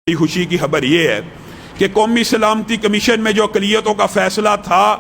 خوشی کی خبر یہ ہے کہ قومی سلامتی کمیشن میں جو اقلیتوں کا فیصلہ تھا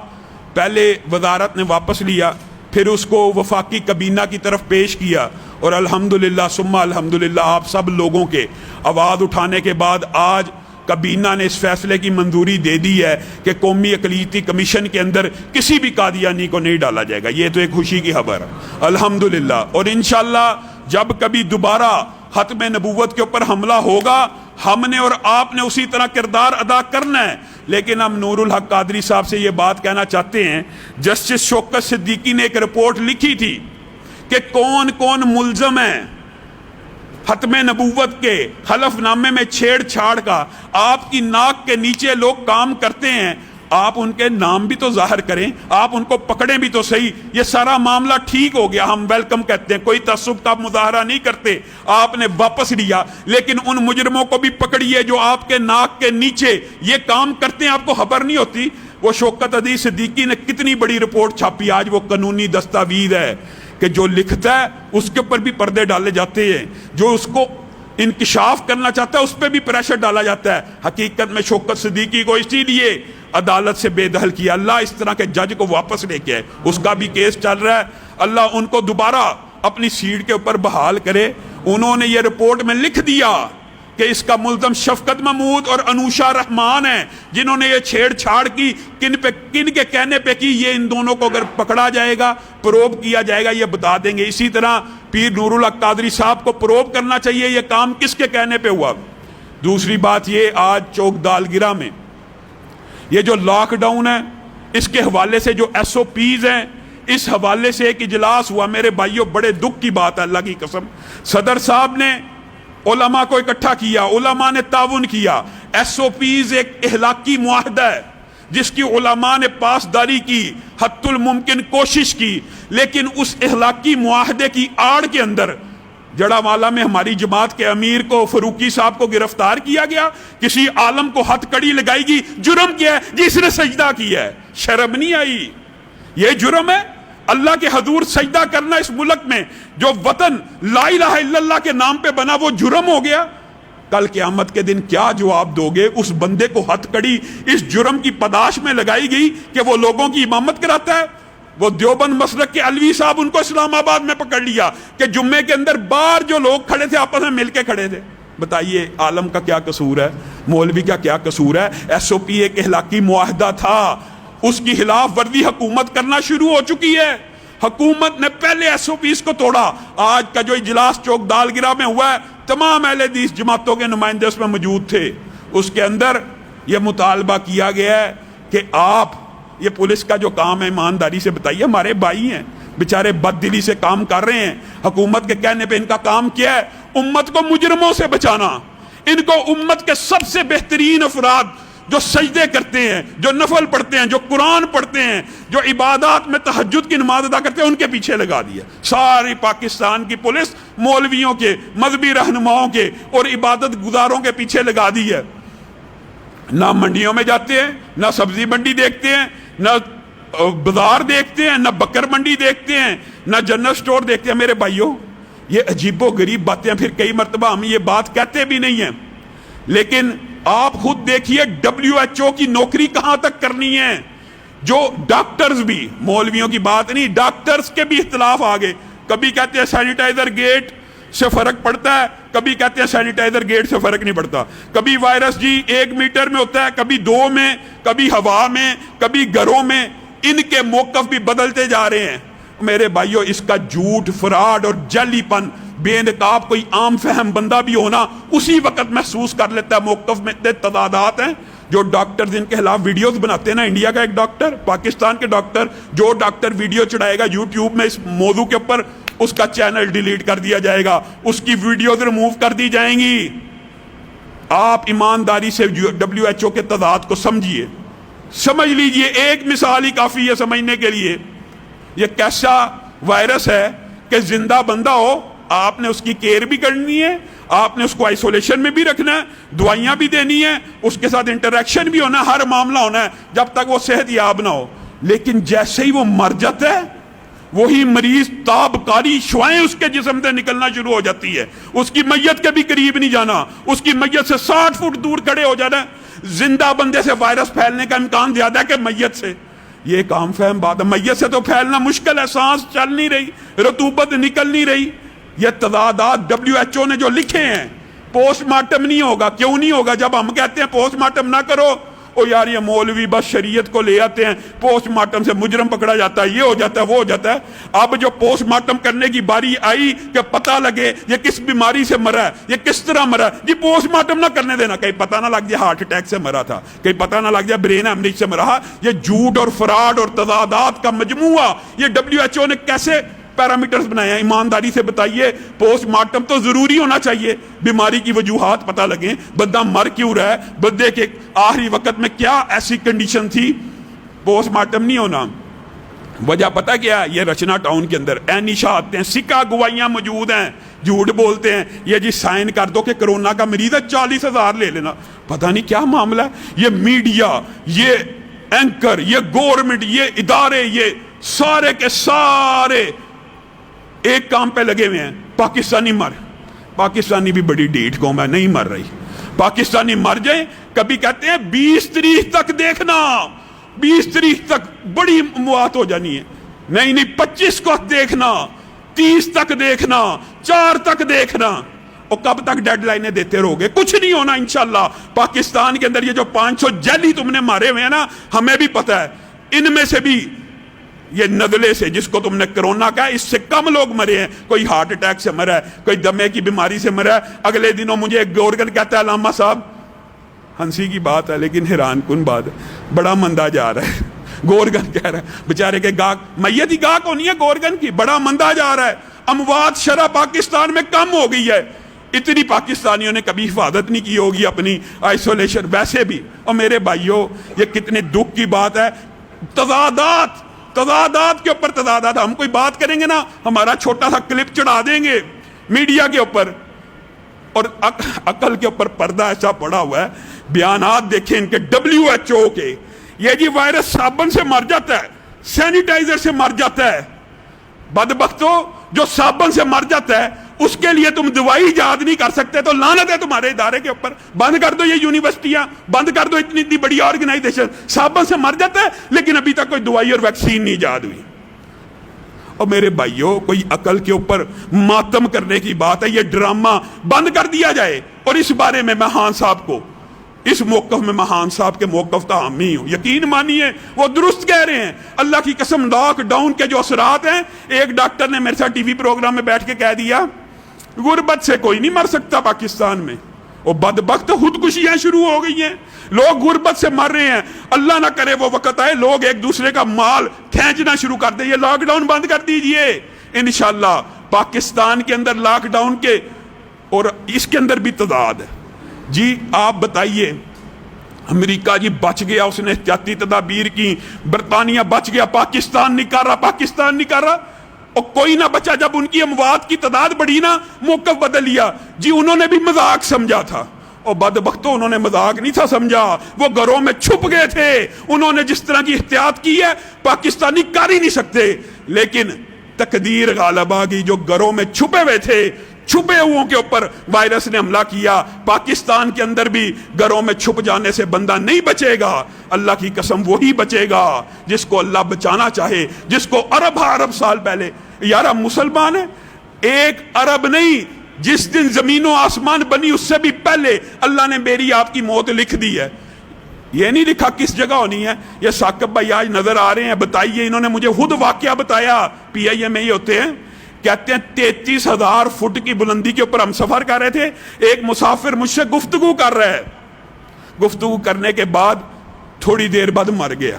پہلے وزارت نے واپس لیا، پھر اس کو وفاقی کابینہ کی طرف پیش کیا، اور الحمدللہ ثم الحمدللہ آپ سب لوگوں کے آواز اٹھانے کے بعد آج کابینہ نے اس فیصلے کی منظوری دے دی ہے کہ قومی اقلیتی کمیشن کے اندر کسی بھی قادیانی کو نہیں ڈالا جائے گا۔ یہ تو ایک خوشی کی خبر ہے الحمدللہ، اور انشاءاللہ جب کبھی دوبارہ ختم نبوت کے اوپر حملہ ہوگا ہم نے اور آپ نے اسی طرح کردار ادا کرنا ہے۔ لیکن ہم نور الحق قادری صاحب سے یہ بات کہنا چاہتے ہیں، جسٹس شوکت صدیقی نے ایک رپورٹ لکھی تھی کہ کون کون ملزم ہیں ختم نبوت کے حلف نامے میں چھیڑ چھاڑ کا۔ آپ کی ناک کے نیچے لوگ کام کرتے ہیں، آپ ان کے نام بھی تو ظاہر کریں، آپ ان کو پکڑیں بھی تو صحیح۔ یہ سارا معاملہ ٹھیک ہو گیا، ہم ویلکم کہتے ہیں، کوئی تعصب کا مظاہرہ نہیں کرتے، آپ نے واپس لیا، لیکن ان مجرموں کو بھی پکڑیے جو آپ کے ناک کے نیچے یہ کام کرتے ہیں، آپ کو خبر نہیں ہوتی۔ وہ شوکت علی صدیقی نے کتنی بڑی رپورٹ چھاپی، آج وہ قانونی دستاویز ہے کہ جو لکھتا ہے اس کے اوپر بھی پردے ڈالے جاتے ہیں، جو اس کو انکشاف کرنا چاہتا ہے اس پہ بھی پریشر ڈالا جاتا ہے۔ حقیقت میں شوکت صدیقی کو اسی لیے عدالت سے بے دخل کیا، اللہ اس طرح کے جج کو واپس لے کے آئے، اس کا بھی کیس چل رہا ہے، اللہ ان کو دوبارہ اپنی سیٹ کے اوپر بحال کرے۔ انہوں نے یہ رپورٹ میں لکھ دیا کہ اس کا ملزم شفقت محمود اور انوشا رحمان ہیں، جنہوں نے یہ چھیڑ چھاڑ کی، کن کے کہنے پہ کی، یہ ان دونوں کو اگر پکڑا جائے گا، پروب کیا جائے گا، یہ بتا دیں گے۔ اسی طرح پیر نور الحق قادری صاحب کو پروب کرنا چاہیے یہ کام کس کے کہنے پہ ہوا۔ دوسری بات یہ، آج چوک دالگرہ میں یہ جو لاک ڈاؤن ہے اس کے حوالے سے جو ایس او پیز ہیں، اس حوالے سے ایک اجلاس ہوا، میرے بھائیوں بڑے دکھ کی بات ہے، اللہ کی قسم۔ صدر صاحب نے علماء کو اکٹھا کیا، علماء نے تعاون کیا۔ ایس او پیز ایک اخلاقی معاہدہ ہے جس کی علماء نے پاسداری کی، حتی الممکن کوشش کی، لیکن اس اخلاقی معاہدے کی آڑ کے اندر جڑا والا میں ہماری جماعت کے امیر کو، فروقی صاحب کو گرفتار کیا گیا، کسی عالم کو ہتھ کڑی لگائی گی۔ جرم کیا ہے؟ جس نے سجدہ کیا ہے، شرم نہیں آئی؟ یہ جرم ہے اللہ کے حضور سجدہ کرنا اس ملک میں، جو وطن لا الہ الا اللہ کے نام پہ بنا، وہ جرم ہو گیا۔ کل قیامت کے دن کیا جواب دو گے؟ اس بندے کو ہتھ کڑی اس جرم کی پاداش میں لگائی گئی کہ وہ لوگوں کی امامت کراتا ہے۔ وہ دیوبند مسلک کے علوی صاحب، ان کو اسلام آباد میں پکڑ لیا کہ جمعے کے اندر باہر جو لوگ کھڑے تھے آپس میں مل کے کھڑے تھے۔ بتائیے عالم کا کیا قصور ہے، مولوی کا کیا قصور ہے؟ ایس او پی ایک اخلاقی معاہدہ تھا، اس کی خلاف ورزی حکومت کرنا شروع ہو چکی ہے۔ حکومت نے پہلے ایس او پیز کو توڑا۔ آج کا جو اجلاس چوک دالگرہ میں ہوا ہے، تمام اہل حدیث جماعتوں کے نمائندے اس میں موجود تھے۔ اس کے اندر یہ مطالبہ کیا گیا ہے کہ آپ یہ پولیس کا جو کام ہے ایمانداری سے بتائیے، ہمارے بھائی ہیں بیچارے بد دلی سے کام کر رہے ہیں، حکومت کے کہنے پہ ان کا کام کیا ہے؟ امت کو مجرموں سے بچانا۔ ان کو امت کے سب سے بہترین افراد جو سجدے کرتے ہیں، جو نفل پڑھتے ہیں، جو قرآن پڑھتے ہیں، جو عبادات میں تہجد کی نماز ادا کرتے ہیں، ان کے پیچھے لگا دیا۔ ساری پاکستان کی پولیس مولویوں کے، مذہبی رہنماؤں کے اور عبادت گزاروں کے پیچھے لگا دی ہے۔ نہ منڈیوں میں جاتے ہیں، نہ سبزی منڈی دیکھتے ہیں، نہ بازار دیکھتے ہیں، نہ بکر منڈی دیکھتے ہیں، نہ جنرل سٹور دیکھتے ہیں۔ میرے بھائیوں یہ عجیب و غریب باتیں، پھر کئی مرتبہ ہم یہ بات کہتے بھی نہیں ہیں، لیکن آپ خود دیکھیے WHO کی نوکری کہاں تک کرنی ہے۔ جو ڈاکٹرز بھی، مولویوں کی بات نہیں، ڈاکٹرز کے بھی اختلاف آگے، کبھی کہتے ہیں سینیٹائزر گیٹ سے فرق پڑتا ہے، کبھی کہتے ہیں سینیٹائزر گیٹ سے فرق نہیں پڑتا، کبھی وائرس جی 1 میٹر میں ہوتا ہے، کبھی 2 میں، کبھی ہوا میں، کبھی گھروں میں۔ ان کے موقف بھی بدلتے جا رہے ہیں۔ میرے بھائیوں اس کا جھوٹ، فراڈ اور جعلی پن بے نقاب کوئی عام فہم بندہ بھی ہونا اسی وقت محسوس کر لیتا ہے۔ موقف میں اتنے تضادات ہیں۔ جو ڈاکٹر جن کے خلاف ویڈیوز بناتے ہیں نا، انڈیا کا ایک ڈاکٹر، پاکستان کے ڈاکٹر، جو ڈاکٹر ویڈیو چڑھائے گا یوٹیوب میں اس موضوع کے اوپر، اس کا چینل ڈیلیٹ کر دیا جائے گا، اس کی ویڈیوز ریموو کر دی جائیں گی۔ آپ ایمانداری سے WHO کے تضاد کو سمجھیے، سمجھ لیجئے۔ ایک مثال ہی کافی ہے سمجھنے کے لیے۔ یہ کیسا وائرس ہے کہ زندہ بندہ ہو، آپ نے اس کی کیئر بھی کرنی ہے، آپ نے اس کو آئسولیشن میں بھی رکھنا ہے، دوائیاں بھی دینی ہیں، اس کے ساتھ انٹریکشن بھی ہونا ہے، ہر معاملہ ہونا ہے جب تک وہ صحت یاب نہ ہو۔ لیکن جیسے ہی وہ مر جاتا ہے وہی مریض تابکاری شوائیں اس کے جسم سے نکلنا شروع ہو جاتی ہے، اس کی میت کے بھی قریب نہیں جانا، اس کی میت سے 60 فٹ دور کھڑے ہو جانا. زندہ بندے سے وائرس پھیلنے کا امکان زیادہ ہے کہ میت سے. یہ ایک عام فہم بات ہے. میت سے تو پھیلنا مشکل ہے، سانس چل نہیں رہی، رطوبت نکل نہیں رہی. یہ تضادات WHO نے جو لکھے ہیں. پوسٹ مارٹم نہیں ہوگا. کیوں نہیں ہوگا؟ جب ہم کہتے ہیں پوسٹ مارٹم نہ کرو، او یار یہ مولوی بس شریعت کو لے آتے ہیں، پوسٹ مارٹم سے مجرم پکڑا جاتا ہے، یہ ہو جاتا ہے، وہ ہو جاتا ہے. اب جو پوسٹ مارٹم کرنے کی باری آئی کہ پتہ لگے یہ کس بیماری سے مرا ہے، یہ کس طرح مرا ہے، جی پوسٹ مارٹم نہ کرنے دینا. کہیں پتہ نہ لگ جائے ہارٹ اٹیک سے مرا تھا، کہیں پتہ نہ لگ جائے برین ہیمریج سے مرا. یہ جھوٹ اور فراڈ اور تضادات کا مجموعہ یہ WHO نے کیسے پیرامیٹرز بنائے ہیں؟ ایمانداری سے بتائیے. پوسٹ مارٹم تو ضروری ہونا چاہیے، بیماری کی وجوہات پتہ لگیں، بندہ مر کیوں رہا ہے، بندے کے آخری وقت میں کیا ایسی کنڈیشن تھی. پوسٹ مارٹم نہیں ہونا. وجہ پتہ کیا ہے؟ یہ رچنا ٹاؤن کے اندر اینشا آتے ہیں، سکہ گوائیاں موجود ہیں، جھوٹ بولتے ہیں. یہ جی سائن کر دو کہ کرونا کا مریض ہے، 40,000 لے لینا. پتہ نہیں کیا معاملہ ہے. یہ میڈیا، یہ اینکر، یہ گورنمنٹ، یہ ادارے، یہ سارے کے سارے ایک کام پہ لگے ہوئے ہیں. پاکستانی بھی بڑی ڈیٹ قوم ہے، نہیں مر رہی. پاکستانی مر جائیں، کبھی کہتے ہیں 20 تاریخ تک دیکھنا، 20 تاریخ تک بڑی موات ہو جانی ہے. نہیں 25 کو دیکھنا، 30 تک دیکھنا، 4 تک دیکھنا. اور کب تک ڈیڈ لائنیں دیتے رہو گے؟ کچھ نہیں ہونا انشاءاللہ. پاکستان کے اندر یہ جو 500 جیلی تم نے مارے ہوئے ہیں نا، ہمیں بھی پتہ ہے ان میں سے بھی یہ نزلے سے جس کو تم نے کرونا کہا، اس سے کم لوگ مرے ہیں. کوئی ہارٹ اٹیک سے مرا ہے، کوئی دمے کی بیماری سے مرا ہے. اگلے دنوں مجھے ایک گورگن کہتا ہے علامہ صاحب، ہنسی کی بات ہے لیکن حیران کن بات ہے، بڑا مندہ جا رہا ہے. گورگن کہہ رہا ہے بیچارے کے گاہک، میت ہی گاہک ہونی ہے گورگن کی، بڑا مندہ جا رہا ہے. اموات شرح پاکستان میں کم ہو گئی ہے. اتنی پاکستانیوں نے کبھی حفاظت نہیں کی ہوگی اپنی آئسولیشن ویسے بھی. اور میرے بھائیوں یہ کتنے دکھ کی بات ہے. تضادات کے اوپر تضادات. ہم کوئی بات کریں گے نا، ہمارا چھوٹا سا کلپ چڑھا دیں گے میڈیا کے اوپر، اور عقل کے اوپر پردہ ایسا پڑا ہوا ہے. بیانات دیکھیں ان کے WHO کے. یہ جی وائرس صابن سے مر جاتا ہے، سینیٹائزر سے مر جاتا ہے. بدبختو، جو صابن سے مر جاتا ہے اس کے لیے تم دوائی ایجاد نہیں کر سکتے تو لعنت ہے تمہارے ادارے کے اوپر. بند کر دو یہ یونیورسٹیاں، بند کر دو اتنی بڑی آرگنائزیشن. صابن سے مر جاتا ہے لیکن ابھی تک کوئی دوائی اور ویکسین نہیں ایجاد ہوئی. اور میرے بھائیوں کوئی عقل کے اوپر ماتم کرنے کی بات ہے. یہ ڈرامہ بند کر دیا جائے. اور اس بارے میں میں خان صاحب کو، اس موقف میں میں خان صاحب کے موقف کا حامی ہوں. یقین مانیے وہ درست کہہ رہے ہیں. اللہ کی قسم لاک ڈاؤن کے جو اثرات ہیں، ایک ڈاکٹر نے میرے ساتھ ٹی وی پروگرام میں بیٹھ کے کہہ دیا غربت سے کوئی نہیں مر سکتا پاکستان میں. اور بدبخت خودکشیاں شروع ہو گئی ہیں، لوگ غربت سے مر رہے ہیں. اللہ نہ کرے وہ وقت آئے لوگ ایک دوسرے کا مال کھینچنا شروع کر دیں. یہ لاک ڈاؤن بند کر دیجئے انشاءاللہ. پاکستان کے اندر لاک ڈاؤن کے اور اس کے اندر بھی تضاد ہے. جی آپ بتائیے، امریکہ جی بچ گیا، اس نے احتیاطی تدابیر کی، برطانیہ بچ گیا، پاکستان نہیں کر رہا. اور کوئی نہ بچا. جب ان کی اموات کی تعداد بڑھی نا، موقف بدل لیا. جی انہوں نے بھی مذاق سمجھا تھا، اور بدبختوں انہوں نے مذاق نہیں تھا سمجھا، وہ گھروں میں چھپ گئے تھے. انہوں نے جس طرح کی احتیاط کی ہے پاکستانی کر ہی نہیں سکتے. لیکن تقدیر غالب آ گئی، جو گھروں میں چھپے ہوئے تھے، چھپے ہوئوں کے اوپر وائرس نے حملہ کیا. پاکستان کے اندر بھی گھروں میں چھپ جانے سے بندہ نہیں بچے گا. اللہ کی قسم وہی بچے گا جس کو اللہ بچانا چاہے، جس کو ارب سال پہلے. یار ہم مسلمان ہیں، 1 ارب نہیں، جس دن زمین و آسمان بنی اس سے بھی پہلے اللہ نے میری آپ کی موت لکھ دی ہے. یہ نہیں لکھا کس جگہ ہونی ہے. یہ ثاقب بھائی آج نظر آ رہے ہیں، بتائیے. انہوں نے مجھے خود واقعہ بتایا، PIM میں ہی ہوتے ہیں. کہتے ہیں 33,000 فٹ کی بلندی کے اوپر ہم سفر کر رہے تھے. ایک مسافر مجھ سے گفتگو کر رہا ہے. گفتگو کرنے کے بعد تھوڑی دیر بعد مر گیا.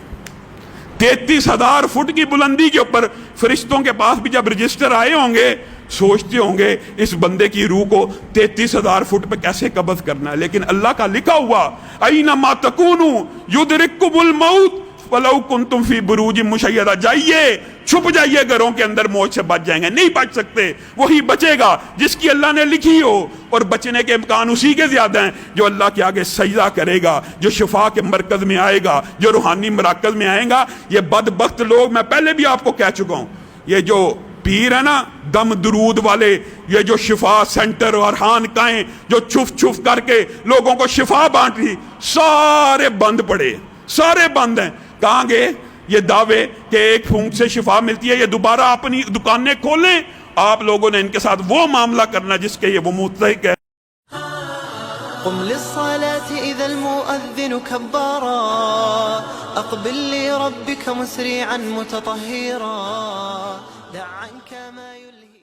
33,000 فٹ کی بلندی کے اوپر. فرشتوں کے پاس بھی جب رجسٹر آئے ہوں گے سوچتے ہوں گے اس بندے کی روح کو 33,000 فٹ پہ کیسے قبض کرنا ہے. لیکن اللہ کا لکھا ہوا اینما تکونوا یدرککم الموت ولو کنتم فی بروج مشیدہ. جائیے چھپ جائیے گھروں کے اندر، موت سے بچ جائیں گے. نہیں بچ سکتے. وہی بچے گا جس کی اللہ نے لکھی ہو. اور بچنے کے امکان اسی کے زیادہ ہیں جو اللہ کے آگے سجدہ کرے گا، جو شفا کے مرکز میں آئے گا، جو روحانی مراکز میں آئے گا. یہ بدبخت لوگ، میں پہلے بھی آپ کو کہہ چکا ہوں، یہ جو پیر ہے نا دم درود والے، یہ جو شفا سینٹر اور خانقاہیں جو چھف چھف کر کے لوگوں کو شفا بانٹ رہی، سارے بند پڑے، سارے بند ہیں. کہاں گئے یہ دعوے کہ ایک پھونک سے شفا ملتی ہے؟ یہ دوبارہ اپنی دکانیں کھولیں. آپ لوگوں نے ان کے ساتھ وہ معاملہ کرنا جس کے یہ وہ مستحق ہے. قم للصلاة إذا المؤذن كبارا أقبل لربك مسرعا متطهرا دع عنك